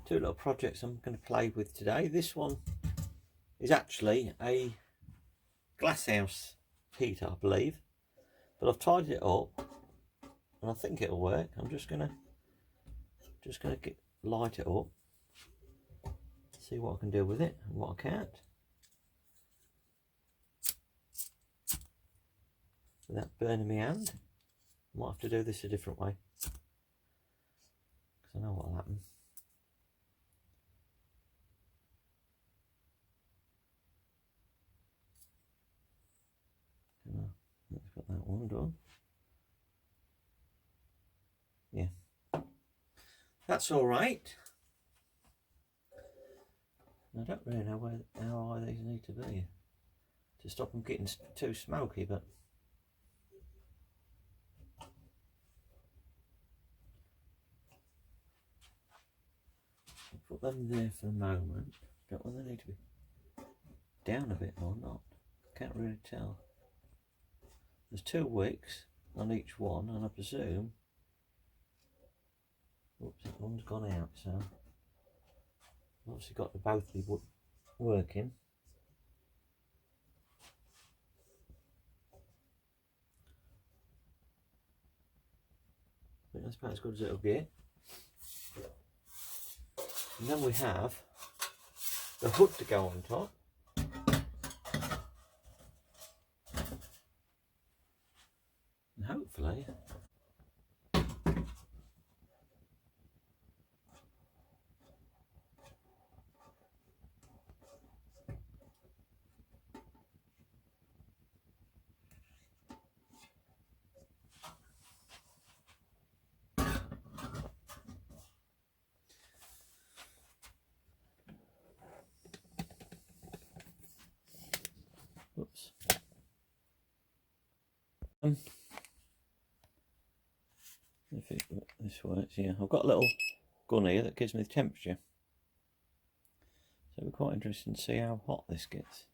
Two little projects I'm going to play with today. This one is actually a glasshouse heater, I believe, but I've tidied it up and I think it'll work. I'm just gonna light it up, see what I can do with it and what I can't, without burning my hand. I might have to do this a different way because I know what'll happen. Let's got that one done. Yeah, that's all right. I don't really know how high these need to be to stop them getting too smoky, but I'll put them there for the moment. Don't know whether they need to be down a bit or not. Can't really tell. There's 2 wicks on each one, and I presume, oops, that one's gone out, so obviously got to both be working. I think that's about as good as it'll get. And then we have the hood to go on top. And hopefully oops. If this works, yeah. I've got a little gun here that gives me the temperature. So it'll be quite interesting to see how hot this gets.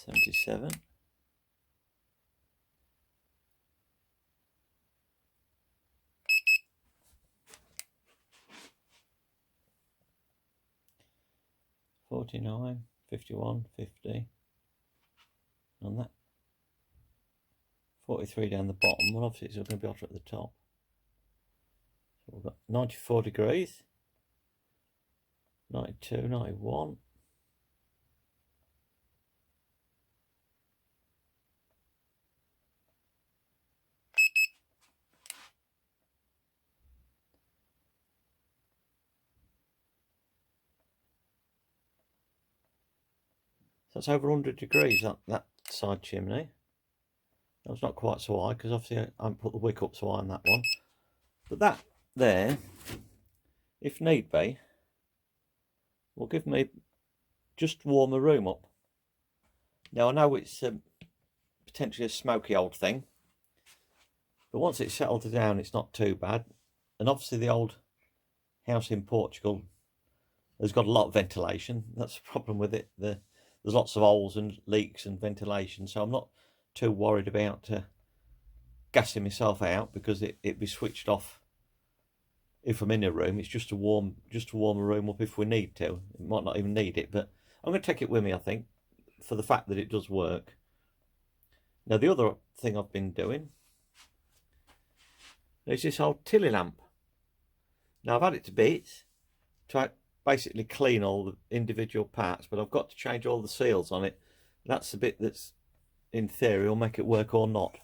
$77. $49, $51, $50 on that. 43 down the bottom. Well, obviously it's going to be hotter at the top. So we've got 94 degrees, 92, 91. So that's over 100 degrees, that side chimney. That's not quite so high because obviously I haven't put the wick up so high on that one. But that there, if need be, will give me just warm the room up. Now I know it's potentially a smoky old thing, but once it's settled down it's not too bad. And obviously the old house in Portugal has got a lot of ventilation. That's the problem with it. There's lots of holes and leaks and ventilation, so I'm not too worried about gassing myself out because it'd be switched off if I'm in a room. It's just to warm a room up if we need to. It might not even need it, but I'm going to take it with me, I think, for the fact that it does work. Now the other thing I've been doing is this old tilly lamp. Now I've had it to bits to basically clean all the individual parts, but I've got to change all the seals on it. That's the bit that's in theory will make it work or not,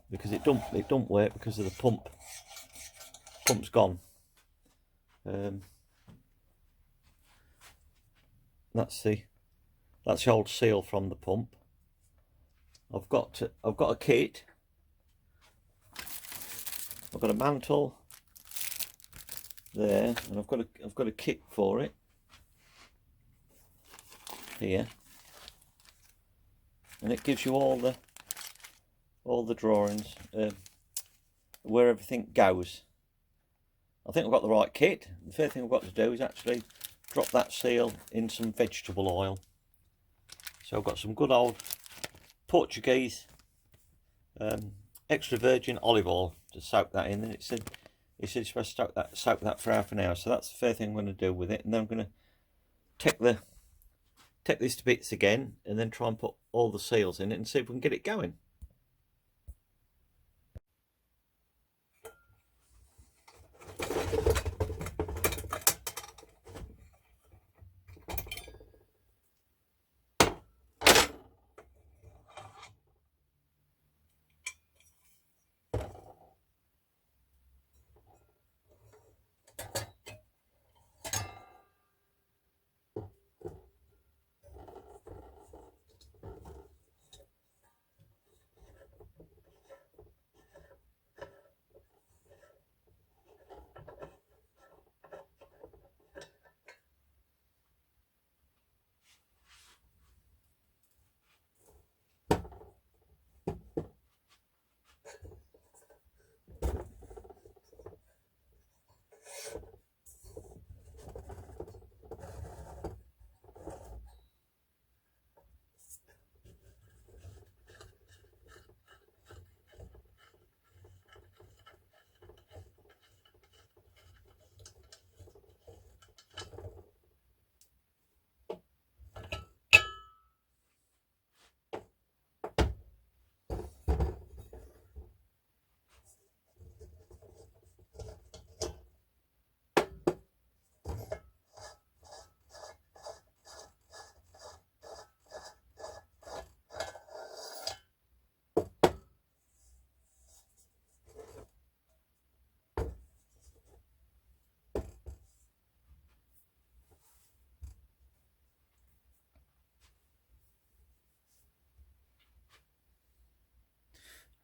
because it don't work because of the pump. Pump's gone. That's the old seal from the pump. I've got a kit. I've got a mantle there, and I've got a kit for it. here, and it gives you all the drawings where everything goes. I think I've got the right kit. The first thing I've got to do is actually drop that seal in some vegetable oil. So I've got some good old Portuguese extra virgin olive oil to soak that in. And it said you're supposed to soak that for half an hour. So that's the first thing I'm going to do with it. And then I'm going to take this to bits again, and then try and put all the seals in it and see if we can get it going.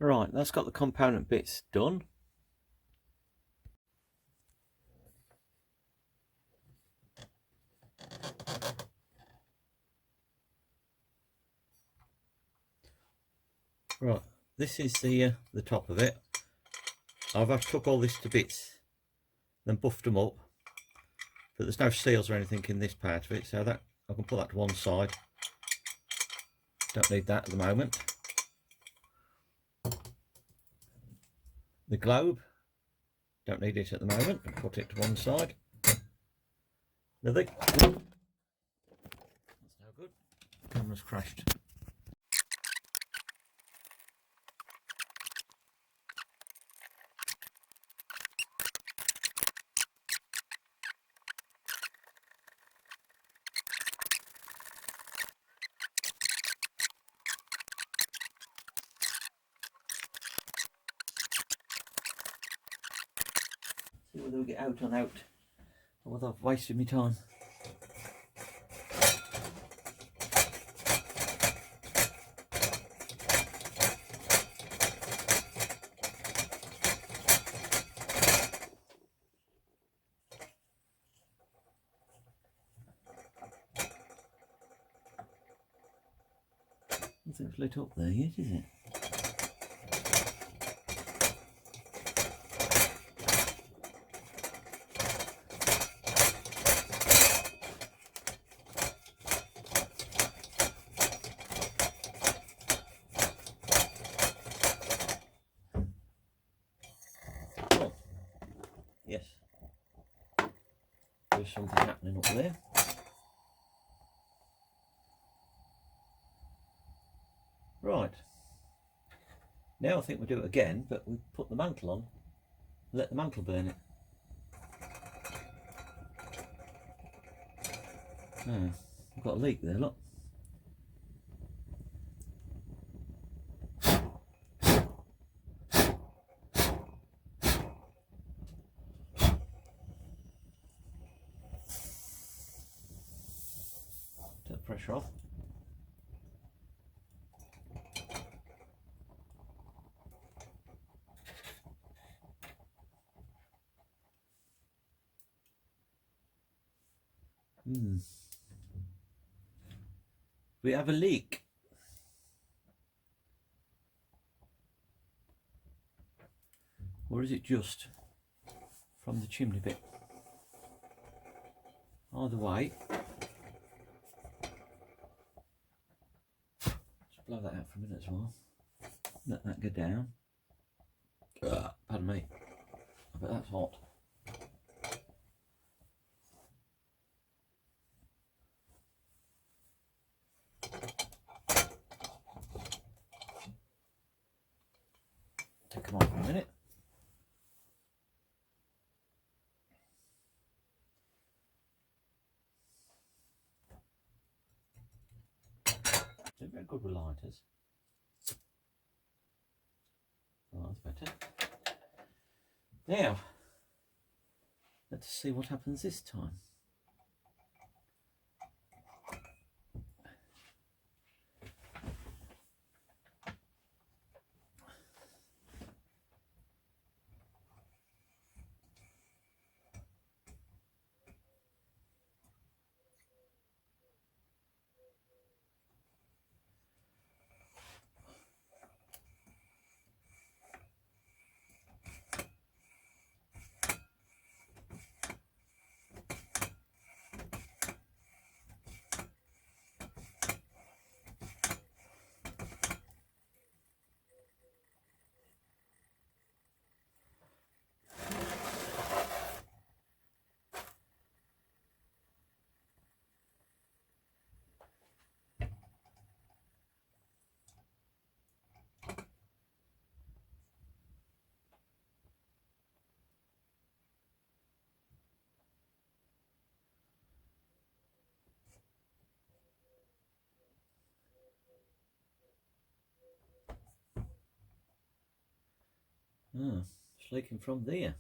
Right, that's got the component bits done. Right, this is the top of it. I've took all this to bits, then buffed them up, but there's no seals or anything in this part of it, so that I can put that to one side. Don't need that at the moment. The globe, don't need it at the moment. Put it to one side. Nothing. That's no good. Camera's crashed. See whether we get out or out, or whether I've wasted my time. Nothing's lit up there yet, is it? Oh, yes. There's something happening up there. Right. Now I think we'll do it again, but we put the mantle on and let the mantle burn it. Oh, I've got a leak there, look. Take the pressure off. We have a leak. Or is it just from the chimney bit? Either way, just blow that out for a minute as well. Let that go down. Pardon me. I bet that's hot. Take them off for a minute. They're very good with lighters. Oh, that's better. Now, let's see what happens this time. It's leaking from there.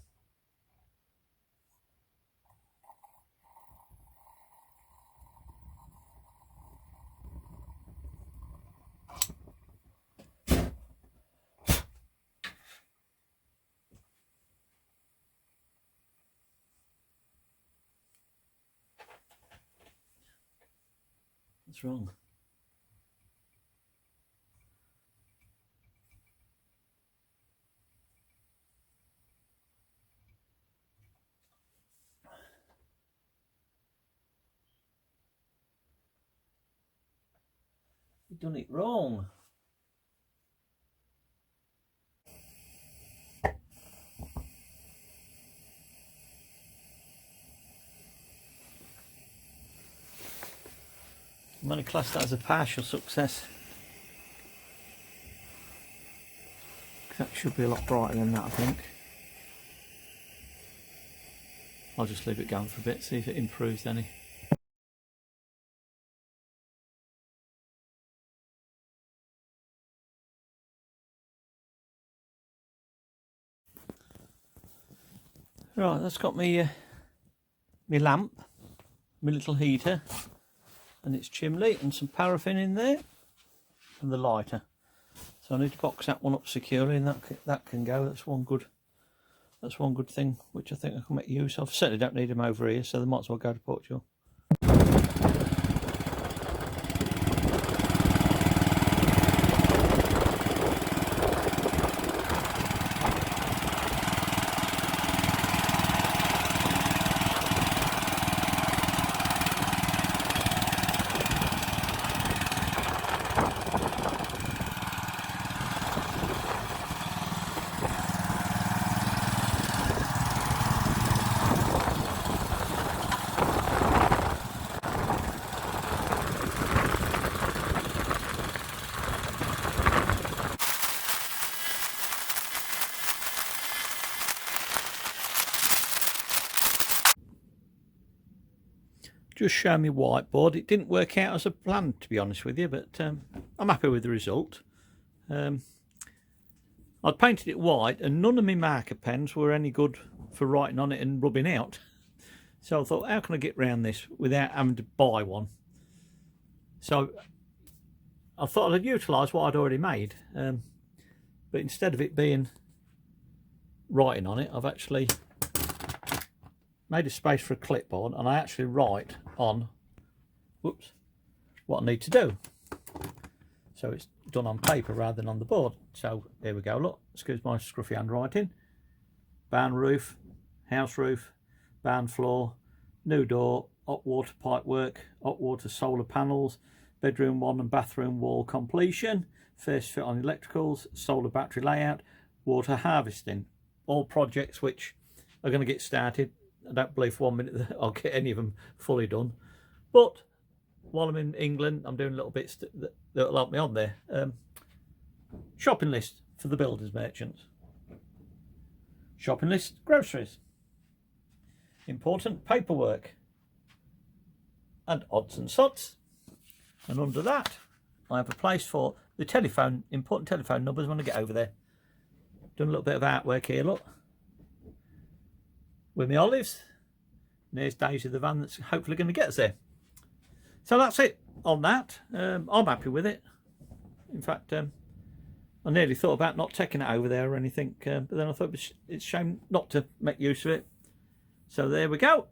What's wrong? You've done it wrong. I'm going to class that as a partial success. That should be a lot brighter than that, I think. I'll just leave it going for a bit, see if it improves any. Right, that's got me my lamp, my little heater, and its chimney, and some paraffin in there, and the lighter. So I need to box that one up securely, and that can go. That's one good thing which I think I can make use of. Certainly don't need them over here, so they might as well go to Portugal. Just show me whiteboard. It didn't work out as a plan, to be honest with you, but I'm happy with the result. I'd painted it white, and none of my marker pens were any good for writing on it and rubbing out. So I thought, how can I get around this without having to buy one? So I thought I'd utilise what I'd already made, but instead of it being writing on it, I've actually made a space for a clipboard, and I actually write on what I need to do. So it's done on paper rather than on the board. So here we go, look, excuse my scruffy handwriting. Barn roof, house roof, barn floor, new door, hot water pipe work, hot water solar panels, bedroom 1 and bathroom wall completion, first fit on electricals, solar battery layout, water harvesting. All projects which are going to get started. I don't believe for 1 minute that I'll get any of them fully done. But while I'm in England, I'm doing little bits that'll help me on there. Shopping list for the builders merchants. Shopping list, groceries. Important paperwork. And odds and sods. And under that, I have a place for the telephone, important telephone numbers when I get over there. Done a little bit of artwork here, look. With my olives. And there's Daisy the van that's hopefully going to get us there. So that's it on that. I'm happy with it. In fact, I nearly thought about not taking it over there or anything, but then I thought it's a shame not to make use of it. So there we go.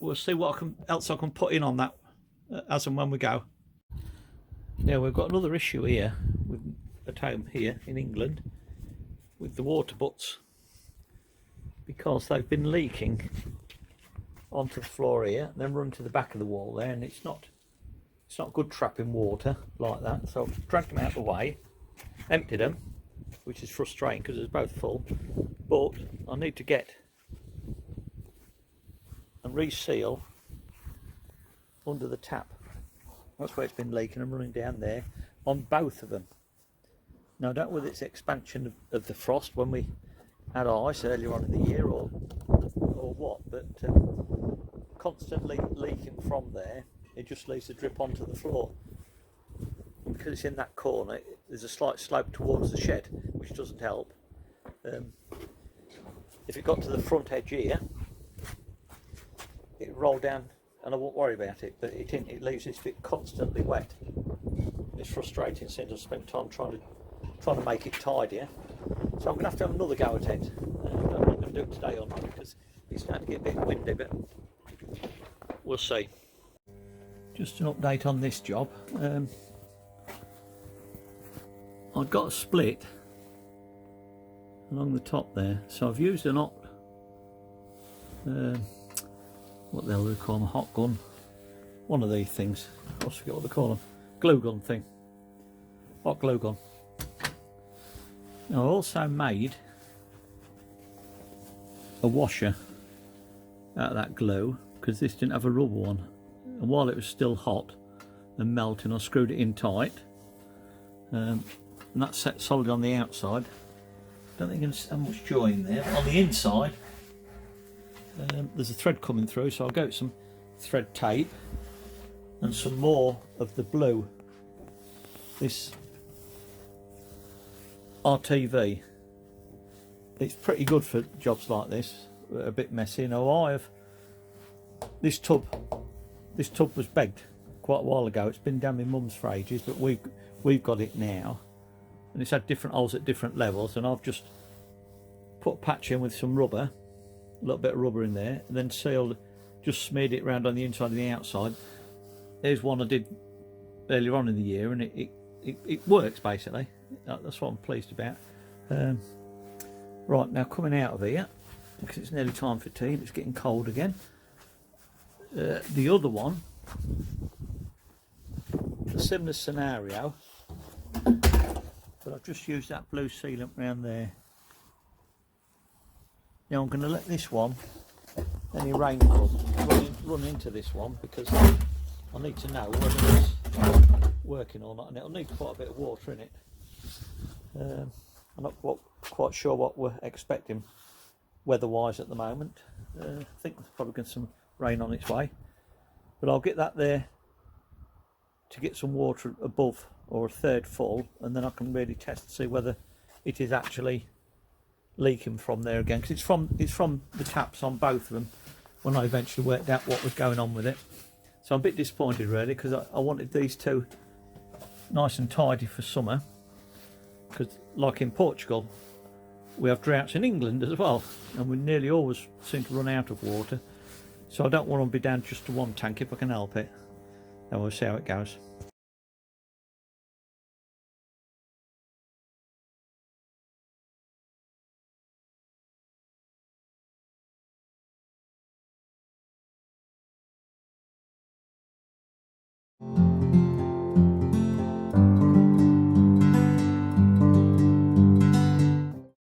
We'll see what else I can put in on that as and when we go. Now we've got another issue here at home here in England with the water butts, because they've been leaking onto the floor here and then run to the back of the wall there, and it's not good trapping water like that. So I've dragged them out of the way, emptied them, which is frustrating because it's both full, but I need to get and reseal under the tap. That's where it's been leaking and running down there on both of them. Now I don't know whether it's expansion of the frost when we had ice earlier on in the year or what, but constantly leaking from there, it just leaves a drip onto the floor. And because it's in that corner, there's a slight slope towards the shed, which doesn't help. If it got to the front edge here, it rolled down and I won't worry about it, but it leaves this bit constantly wet. It's frustrating since I've spent time trying to make it tidier. So I'm going to have another go at it. I'm not going to do it today or not because it's starting to get a bit windy, but we'll see. Just an update on this job. I've got a split along the top there, so I've used an what the hell do they call them, a hot gun, one of these things, I forget what they call them, glue gun thing, hot glue gun. Now I also made a washer out of that glue because this didn't have a rubber one, and while it was still hot and melting I screwed it in tight, and that's set solid on the outside. Don't think you can see how much join there, but on the inside there's a thread coming through, so I'll go with some thread tape and some more of the blue, this RTV. It's pretty good for jobs like this, a bit messy. Now this tub was begged quite a while ago. It's been down my mum's for ages, but we've got it now, and it's had different holes at different levels, and I've just put a patch in with some rubber, a little bit of rubber in there, and then sealed, just smeared it around on the inside and the outside. There's one I did earlier on in the year, and it works basically. That's what I'm pleased about. Right, now coming out of here, because it's nearly time for tea and it's getting cold again. The other one, a similar scenario, but I've just used that blue sealant around there. Now I'm going to let this one, any rain run into this one, because I need to know whether it's working or not, and it'll need quite a bit of water in it. I'm not quite sure what we're expecting weather-wise at the moment. I think there's probably going to be some rain on its way, but I'll get that there to get some water above or a third full, and then I can really test to see whether it is actually leaking from there again, because it's from the taps on both of them when I eventually worked out what was going on with it. So I'm a bit disappointed really, because I wanted these two nice and tidy for summer, because like in Portugal we have droughts in England as well, and we nearly always seem to run out of water, so I don't want to be down just to one tank if I can help it. and we'll see how it goes.